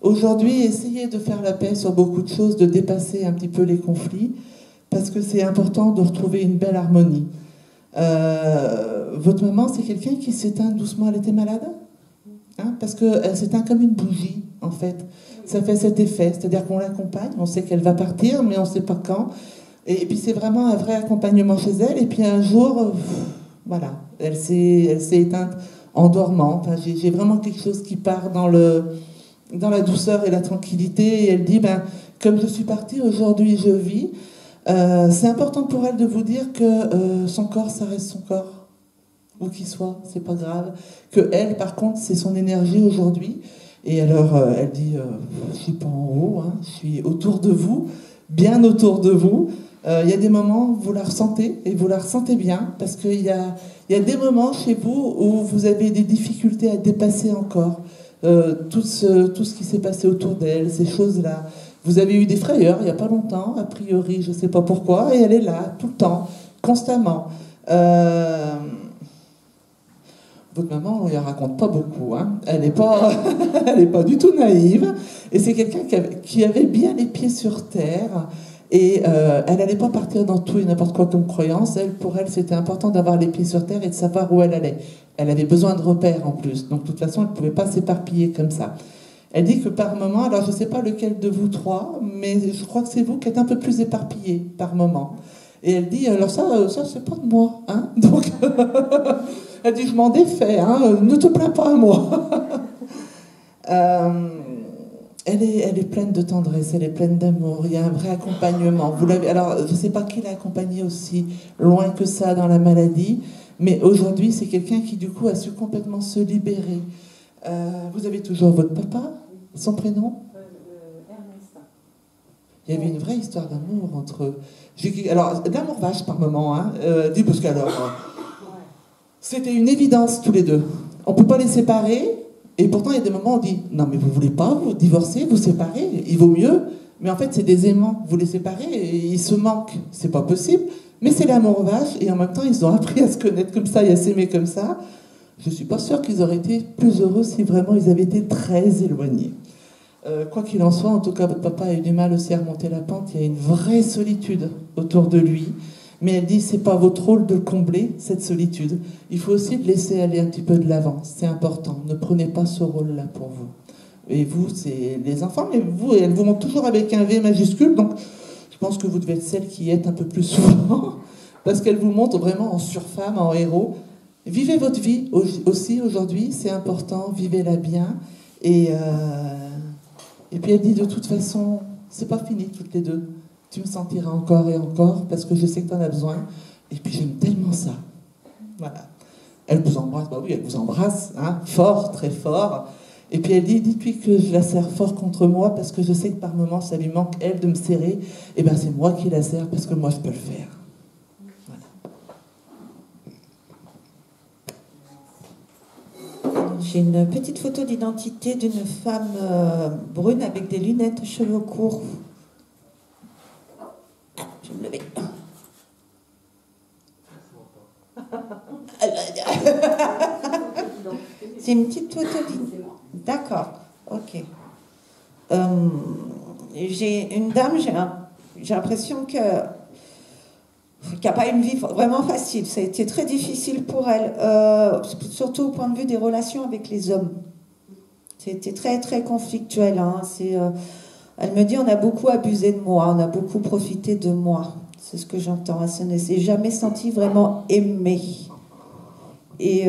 aujourd'hui, essayez de faire la paix sur beaucoup de choses, de dépasser un petit peu les conflits, parce que c'est important de retrouver une belle harmonie. Votre maman, c'est quelqu'un qui s'éteint doucement. Elle était malade, hein, parce qu'elle s'éteint comme une bougie, en fait. Ça fait cet effet, c'est-à-dire qu'on l'accompagne, on sait qu'elle va partir, mais on ne sait pas quand. Et puis c'est vraiment un vrai accompagnement chez elle. Et puis un jour, voilà, elle s'est éteinte en dormant. Enfin, j'ai vraiment quelque chose qui part dans la douceur et la tranquillité. Et elle dit, comme je suis partie, aujourd'hui je vis. C'est important pour elle de vous dire que son corps, ça reste son corps. Où qu'il soit, c'est pas grave. Que elle, par contre, c'est son énergie aujourd'hui. Et alors, elle dit, je suis pas en haut, hein, je suis autour de vous, bien autour de vous. Il y a des moments où vous la ressentez, et vous la ressentez bien, parce qu'il y a des moments chez vous où vous avez des difficultés à dépasser encore. Tout ce qui s'est passé autour d'elle, ces choses-là. Vous avez eu des frayeurs il n'y a pas longtemps, a priori, je ne sais pas pourquoi, et elle est là, tout le temps, constamment. Votre maman, on ne lui raconte pas beaucoup, hein. Elle n'est pas, du tout naïve, et c'est quelqu'un qui avait bien les pieds sur terre. Et elle n'allait pas partir dans tout et n'importe quoi comme croyance. Pour elle, c'était important d'avoir les pieds sur terre et de savoir où elle allait. Elle avait besoin de repères en plus. Donc, de toute façon, elle ne pouvait pas s'éparpiller comme ça. Elle dit que par moment, alors je ne sais pas lequel de vous 3, mais je crois que c'est vous qui êtes un peu plus éparpillé par moment. Et elle dit, alors ça c'est pas de moi. Hein. Donc, elle dit, je m'en défais, hein, ne te plains pas à moi. Elle est pleine de tendresse, elle est pleine d'amour, il y a un vrai accompagnement. Alors, je ne sais pas qui l'a accompagnée aussi loin que ça dans la maladie, mais aujourd'hui, c'est quelqu'un qui, du coup, a su complètement se libérer. Vous avez toujours votre papa, son prénom? Ernest. Il y avait une vraie histoire d'amour entre eux. Alors, d'amour vache par moment, hein, dit parce qu'alors, c'était une évidence tous les deux. On ne peut pas les séparer. Et pourtant, il y a des moments où on dit « Non, mais vous ne voulez pas vous divorcer, vous séparer, il vaut mieux. » Mais en fait, c'est des aimants. Vous les séparez et ils se manquent. C'est pas possible. Mais c'est l'amour vache. Et en même temps, ils ont appris à se connaître comme ça et à s'aimer comme ça. Je ne suis pas sûre qu'ils auraient été plus heureux si vraiment ils avaient été très éloignés. Quoi qu'il en soit, en tout cas, votre papa a eu du mal aussi à remonter la pente. Il y a une vraie solitude autour de lui. Mais elle dit, c'est pas votre rôle de combler cette solitude. Il faut aussi laisser aller un petit peu de l'avant. C'est important. Ne prenez pas ce rôle-là pour vous. Et vous, c'est les enfants, mais vous, elle vous montre toujours avec un V majuscule. Donc, je pense que vous devez être celle qui est un peu plus souvent, parce qu'elle vous montre vraiment en surfemme, en héros. Vivez votre vie aussi aujourd'hui, c'est important. Vivez-la bien. Et puis elle dit, de toute façon, c'est pas fini toutes les deux. Tu me sentiras encore et encore parce que je sais que tu en as besoin. Et puis j'aime tellement ça. Voilà. Elle vous embrasse, bah oui, elle vous embrasse, hein, fort, très fort. Et puis elle dit, dites-lui que je la serre fort contre moi parce que je sais que par moments ça lui manque, elle, de me serrer. Et bien c'est moi qui la serre parce que moi je peux le faire. Voilà. J'ai une petite photo d'identité d'une femme brune avec des lunettes, cheveux courts. Je vais me lever. C'est une petite photo d'identité. D'accord, ok. J'ai une dame, j'ai l'impression que qui n'a pas une vie vraiment facile. Ça a été très difficile pour elle, surtout au point de vue des relations avec les hommes. C'était très, très conflictuel. Hein. Elle me dit, on a beaucoup abusé de moi, on a beaucoup profité de moi. C'est ce que j'entends. Elle ne s'est jamais sentie vraiment aimée. Et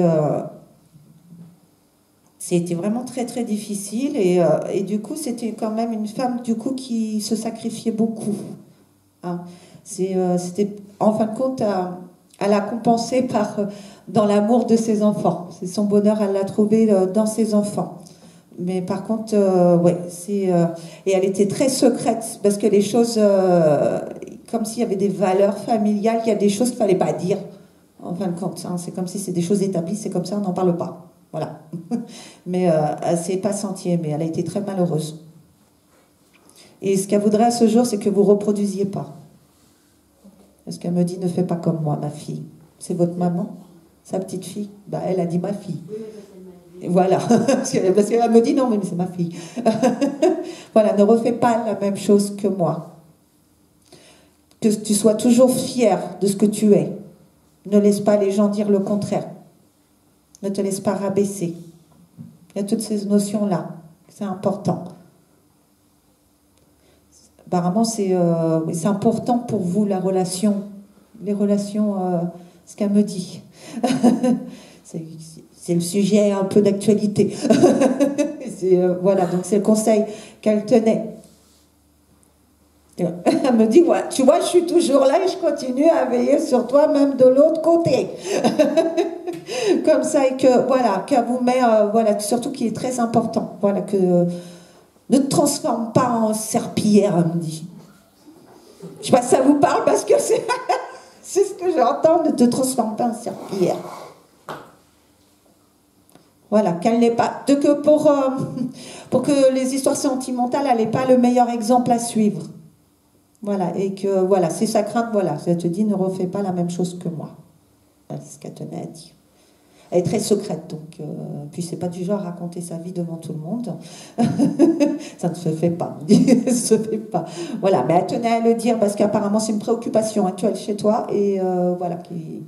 c'était vraiment très, très difficile. Et du coup, c'était quand même une femme du coup, qui se sacrifiait beaucoup. Hein. C'était, en fin de compte, elle a compensé dans l'amour de ses enfants. C'est son bonheur, elle l'a trouvé dans ses enfants. Mais par contre, et elle était très secrète, parce que les choses, comme s'il y avait des valeurs familiales, il y a des choses qu'il ne fallait pas dire, en fin de compte. Hein. C'est comme si c'est des choses établies, c'est comme ça, on n'en parle pas. Voilà. Mais elle ne s'est pas sentie aimée, elle a été très malheureuse. Et ce qu'elle voudrait à ce jour, c'est que vous ne reproduisiez pas. Parce qu'elle me dit, ne fais pas comme moi, ma fille. C'est votre maman, sa petite fille. Bah, elle a dit ma fille. Et voilà. Parce qu'elle me dit, non, mais c'est ma fille. Voilà, ne refais pas la même chose que moi. Que tu sois toujours fier de ce que tu es. Ne laisse pas les gens dire le contraire. Ne te laisse pas rabaisser. Il y a toutes ces notions-là. C'est important. Apparemment, c'est important pour vous, les relations, ce qu'elle me dit. C'est le sujet un peu d'actualité. Voilà, donc c'est le conseil qu'elle tenait. Elle me dit, ouais, tu vois, je suis toujours là et je continue à veiller sur toi, même de l'autre côté. Comme ça, et que, voilà, qu'elle vous met, voilà, surtout qui est très important, voilà, que ne te transforme pas en serpillière, elle me dit. Je sais pas si ça vous parle, parce que c'est ce que j'entends, ne te transforme pas en serpillière. Voilà, qu'elle n'est pas... pour que les histoires sentimentales, elle n'est pas le meilleur exemple à suivre. Voilà, et que, voilà, c'est sa crainte, voilà. Elle te dit, ne refais pas la même chose que moi. Voilà, c'est ce qu'elle tenait à dire. Elle est très secrète, donc... puis c'est pas du genre à raconter sa vie devant tout le monde. Ça ne se fait pas. Ça se fait pas. Voilà, mais elle tenait à le dire, parce qu'apparemment, c'est une préoccupation actuelle chez toi, et voilà, qui...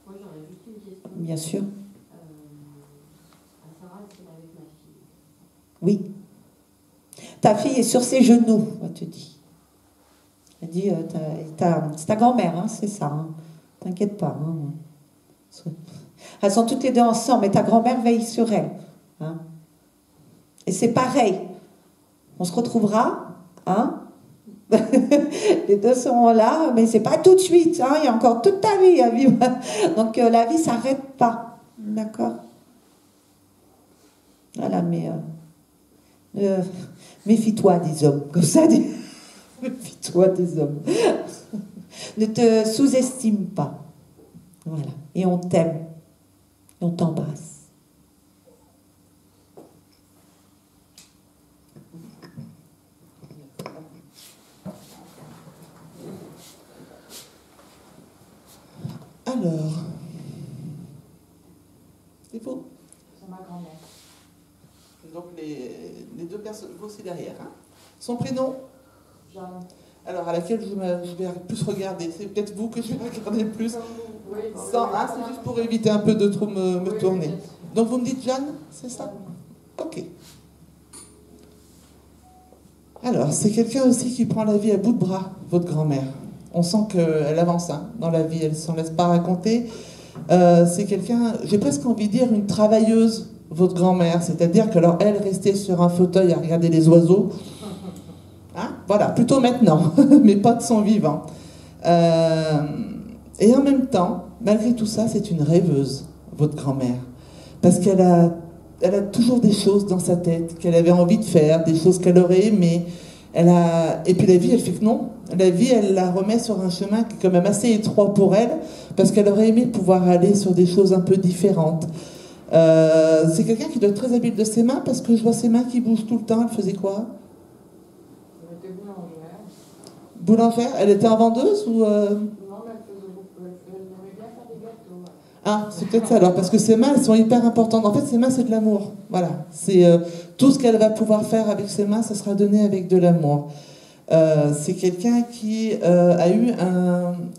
Moi, j'aurais juste une question. Bien sûr. Oui. Ta fille est sur ses genoux, elle te dit. Elle dit, c'est ta grand-mère, hein, c'est ça. Hein. T'inquiète pas. Hein. Elles sont toutes les deux ensemble, mais ta grand-mère veille sur elle. Hein. Et c'est pareil. On se retrouvera. Hein. Les deux sont là, mais c'est pas tout de suite. Hein. Il y a encore toute ta vie à vivre. Donc la vie s'arrête pas. D'accord. Voilà, mais... méfie-toi des hommes, comme ça dit. Méfie-toi des hommes. Ne te sous-estime pas. Voilà. Et on t'aime. Et on t'embrasse. Alors, c'est beau. C'est ma grand-mère. Donc les deux personnes, vous aussi derrière. Hein. Son prénom? Jeanne. Alors à laquelle je vais plus regarder. C'est peut-être vous que je vais regarder le plus. Oui, c'est juste pour éviter un peu de trop me tourner. Oui. Donc vous me dites Jeanne, c'est ça? Ok. Alors c'est quelqu'un aussi qui prend la vie à bout de bras, votre grand-mère. On sent qu'elle avance hein, dans la vie, elle ne s'en laisse pas raconter. C'est quelqu'un, j'ai presque envie de dire une travailleuse, votre grand-mère, c'est-à-dire que alors elle restait sur un fauteuil à regarder les oiseaux, hein, voilà, plutôt maintenant, mais pas de son vivant. Et en même temps, malgré tout ça, c'est une rêveuse, votre grand-mère, parce qu'elle a toujours des choses dans sa tête qu'elle avait envie de faire, des choses qu'elle aurait aimées. Et puis la vie, elle fait que non. La vie, elle la remet sur un chemin qui est quand même assez étroit pour elle, parce qu'elle aurait aimé pouvoir aller sur des choses un peu différentes. C'est quelqu'un qui doit être très habile de ses mains, parce que je vois ses mains qui bougent tout le temps. Elle faisait quoi? Elle était boulangère. Boulangère? Elle était en vendeuse ou Non, mais elle aimait bien faire des gâteaux. Ah, c'est peut-être ça alors, parce que ses mains, elles sont hyper importantes. En fait, ses mains, c'est de l'amour. Voilà. C'est tout ce qu'elle va pouvoir faire avec ses mains, ça sera donné avec de l'amour. C'est quelqu'un qui a eu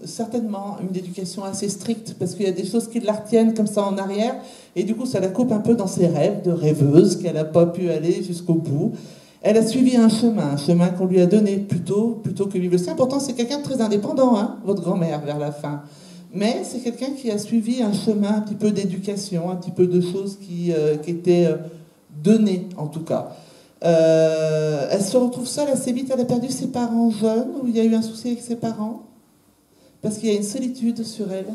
certainement une éducation assez stricte, parce qu'il y a des choses qui la retiennent comme ça en arrière, et du coup ça la coupe un peu dans ses rêves de rêveuse, qu'elle n'a pas pu aller jusqu'au bout. Elle a suivi un chemin qu'on lui a donné plutôt que vivre le sien. Pourtant c'est quelqu'un de très indépendant, hein, votre grand-mère vers la fin. Mais c'est quelqu'un qui a suivi un chemin un petit peu d'éducation, un petit peu de choses qui étaient données en tout cas. Elle se retrouve seule assez vite, elle a perdu ses parents jeunes, ou il y a eu un souci avec ses parents, parce qu'il y a une solitude sur elle.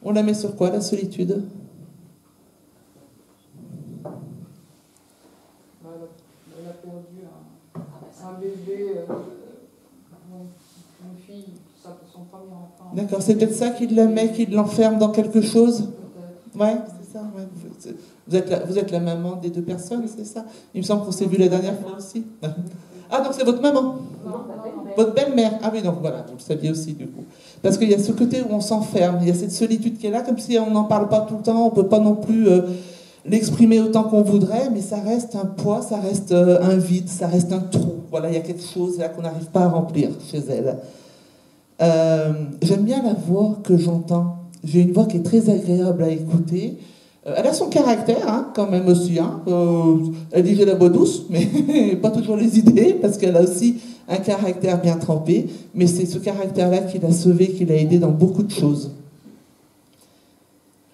On la met sur quoi, la solitude? Elle a perdu un bébé, une fille, son premier enfant. D'accord, c'est peut-être ça qui la met, qui l'enferme dans quelque chose? Ouais, c'est ça, ouais. Vous êtes la maman des deux personnes, c'est ça? Il me semble qu'on s'est vu la dernière fois aussi. Ah, donc c'est votre maman? Non, votre belle-mère? Ah oui, donc voilà, vous le saviez aussi du coup. Parce qu'il y a ce côté où on s'enferme, il y a cette solitude qui est là, comme si on n'en parle pas tout le temps, on ne peut pas non plus l'exprimer autant qu'on voudrait, mais ça reste un poids, ça reste un vide, ça reste un trou. Voilà, il y a quelque chose là qu'on n'arrive pas à remplir chez elle. J'aime bien la voix que j'entends. J'ai une voix qui est très agréable à écouter. Elle a son caractère, hein, quand même aussi. Hein. Elle dit j'ai la voix douce, mais pas toujours les idées, parce qu'elle a aussi un caractère bien trempé. Mais c'est ce caractère-là qui l'a sauvée, qui l'a aidée dans beaucoup de choses.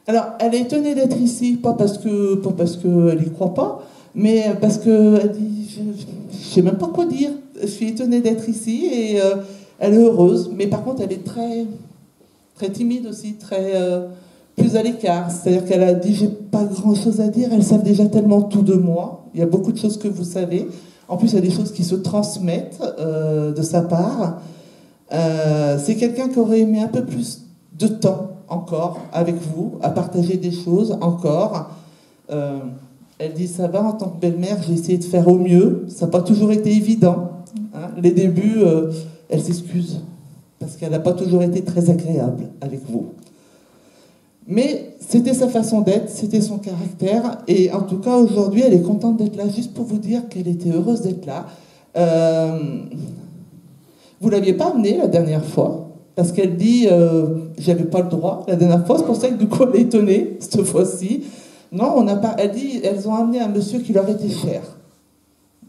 Alors, elle est étonnée d'être ici, pas parce qu'elle n'y croit pas, mais parce qu'elle dit je ne sais même pas quoi dire. Je suis étonnée d'être ici et elle est heureuse. Mais par contre, elle est très, très timide aussi, très... plus à l'écart, c'est-à-dire qu'elle a dit j'ai pas grand-chose à dire, elles savent déjà tellement tout de moi, il y a beaucoup de choses que vous savez, en plus il y a des choses qui se transmettent de sa part. C'est quelqu'un qui aurait aimé un peu plus de temps encore avec vous, à partager des choses encore. Elle dit ça va, en tant que belle-mère j'ai essayé de faire au mieux, ça n'a pas toujours été évident, hein. Les débuts, elle s'excuse parce qu'elle n'a pas toujours été très agréable avec vous. Mais c'était sa façon d'être, c'était son caractère, et en tout cas aujourd'hui elle est contente d'être là, juste pour vous dire qu'elle était heureuse d'être là. Vous ne l'aviez pas amenée la dernière fois, parce qu'elle dit j'avais pas le droit la dernière fois, c'est pour ça que du coup elle est étonnée cette fois-ci. Non, on n'a pas. Elle dit elles ont amené un monsieur qui leur était cher.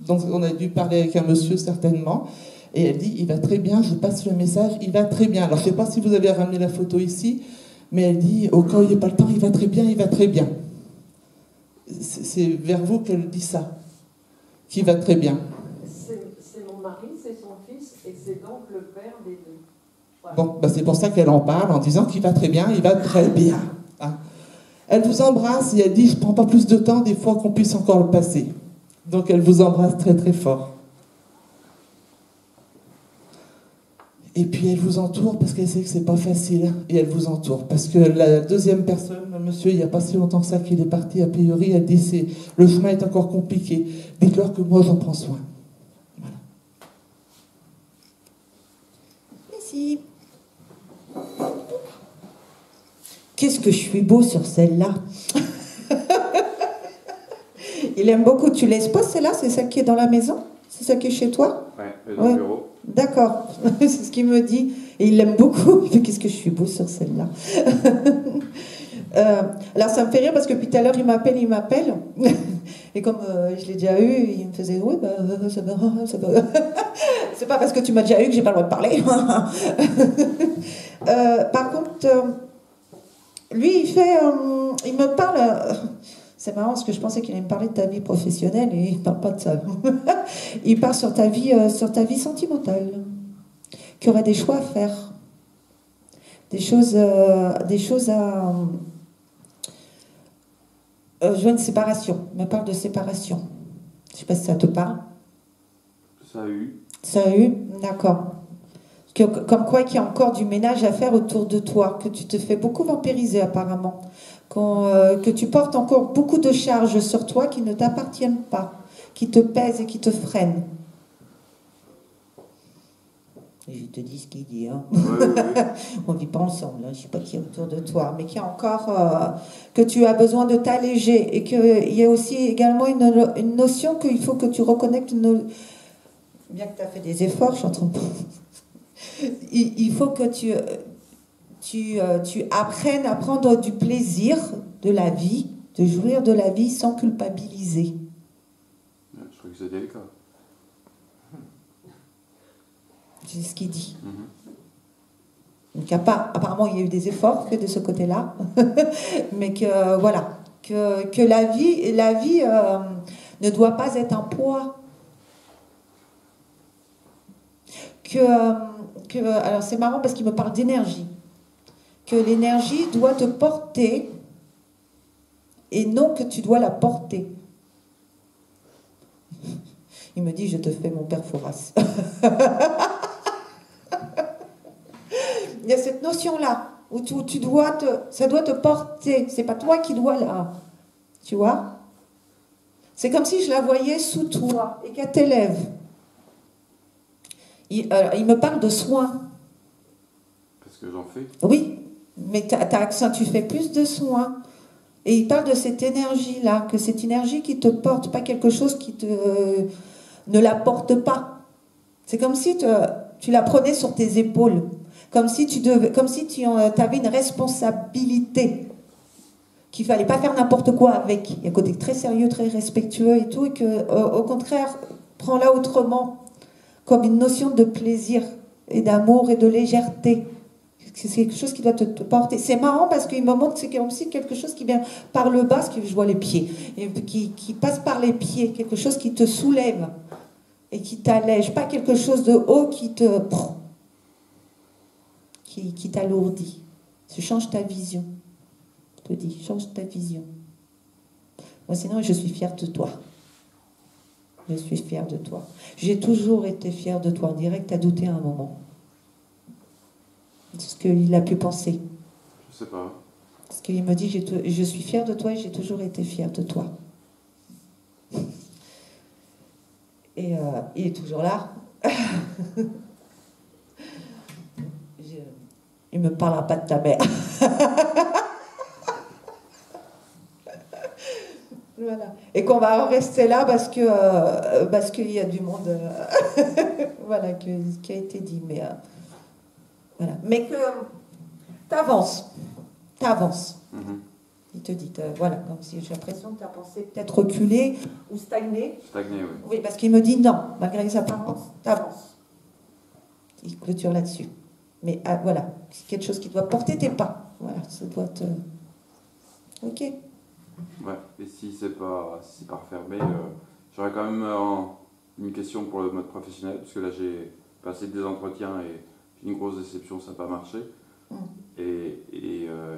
Donc on a dû parler avec un monsieur certainement. Et elle dit il va très bien, je passe le message, il va très bien. Alors je ne sais pas si vous avez ramené la photo ici. Mais elle dit, au cas où il n'y a pas le temps, il va très bien, il va très bien. C'est vers vous qu'elle dit ça, qu'il va très bien. C'est mon mari, c'est son fils, et c'est donc le père des deux. Voilà. Bon, bah c'est pour ça qu'elle en parle, en disant qu'il va très bien, il va très bien. Hein. Elle vous embrasse et elle dit, je ne prends pas plus de temps des fois qu'on puisse encore le passer. Donc elle vous embrasse très très fort. Et puis elle vous entoure parce qu'elle sait que c'est pas facile. Et elle vous entoure. Parce que la deuxième personne, le monsieur, il n'y a pas si longtemps que ça qu'il est parti, a priori, elle dit le chemin est encore compliqué. Dites-leur que moi j'en prends soin. Voilà. Merci. Qu'est-ce que je suis beau sur celle-là. Il aime beaucoup. Tu laisses pas celle-là? C'est celle qui est dans la maison? C'est celle qui est chez toi? Ouais, dans le bureau. D'accord, c'est ce qu'il me dit. Et il l'aime beaucoup. Il fait, qu'est-ce que je suis beau sur celle-là. Alors ça me fait rire parce que depuis tout à l'heure, il m'appelle. Et comme je l'ai déjà eu, il me faisait, oui, bah, ça va. C'est pas parce que tu m'as déjà eu que j'ai pas le droit de parler. Par contre, lui, il me parle... C'est marrant parce que je pensais qu'il allait me parler de ta vie professionnelle et il ne parle pas de ça. Il parle sur ta vie sentimentale, qu'il y aurait des choix à faire, des choses à jouer une séparation. Il me parle de séparation. Je ne sais pas si ça te parle. Ça a eu. Ça a eu, d'accord. Comme quoi qu'il y a encore du ménage à faire autour de toi, que tu te fais beaucoup vampiriser apparemment. Que tu portes encore beaucoup de charges sur toi qui ne t'appartiennent pas, qui te pèsent et qui te freinent. Je te dis ce qu'il dit. Hein. Ouais. On ne vit pas ensemble, hein. Je ne sais pas qui est autour de toi, mais qu'il y a encore... que tu as besoin de t'alléger et qu'il y a aussi également une notion qu'il faut que tu reconnectes bien que tu as fait des efforts, je suis en train de... Il faut que tu apprennes à prendre du plaisir de la vie, de jouir de la vie sans culpabiliser. Je crois que c'était le cas. C'est ce qu'il dit. Donc, apparemment, il y a eu des efforts que de ce côté-là, mais que voilà, que la vie ne doit pas être un poids. Alors c'est marrant parce qu'il me parle d'énergie. Que l'énergie doit te porter et non que tu dois la porter. Il me dit, je te fais mon père Fouras. Il y a cette notion-là, où ça doit te porter. C'est pas toi qui dois la... Tu vois? C'est comme si je la voyais sous toi et qu'elle t'élève. Il me parle de soins. Parce que j'en fais. Oui, mais tu fais plus de soins. Et il parle de cette énergie-là, que cette énergie qui te porte, pas quelque chose qui ne la porte pas. C'est comme si tu la prenais sur tes épaules. Comme si tu avais une responsabilité, qu'il fallait pas faire n'importe quoi avec. Il y a un côté très sérieux, très respectueux et tout, et que, au contraire, prends-la autrement, comme une notion de plaisir et d'amour et de légèreté. C'est quelque chose qui doit te porter. C'est marrant parce qu'il me montre que c'est aussi quelque chose qui vient par le bas, parce que je vois les pieds, et qui passe par les pieds, quelque chose qui te soulève et qui t'allège, pas quelque chose de haut qui t'alourdit. Tu changes ta vision. Je te dis, change ta vision. Moi, sinon, je suis fière de toi. Je suis fière de toi. J'ai toujours été fière de toi. On dirait que tu as douté à un moment. C'est ce qu'il a pu penser. Je sais pas. Parce qu'il me dit, je suis fière de toi et j'ai toujours été fière de toi. Et il est toujours là. Il ne me parlera pas de ta mère. Voilà. Et qu'on va rester là parce qu'il y a du monde voilà, qui a été dit. Mais, voilà. Mais que t'avances. Il te dit, voilà, comme si j'ai l'impression que tu as pensé peut-être reculer ou stagner. Stagner, oui. Oui, parce qu'il me dit non, malgré les apparences, t'avances. Il clôture là-dessus. Mais voilà, c'est quelque chose qui doit porter tes pas. Voilà, ça doit te... Ok. Ouais, et si c'est pas refermé, j'aurais quand même une question pour le mode professionnel, parce que là j'ai passé des entretiens et j'ai une grosse déception, ça n'a pas marché. Et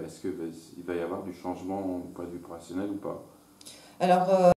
est-ce qu'il va y avoir du changement au point de vue professionnel ou pas? Alors,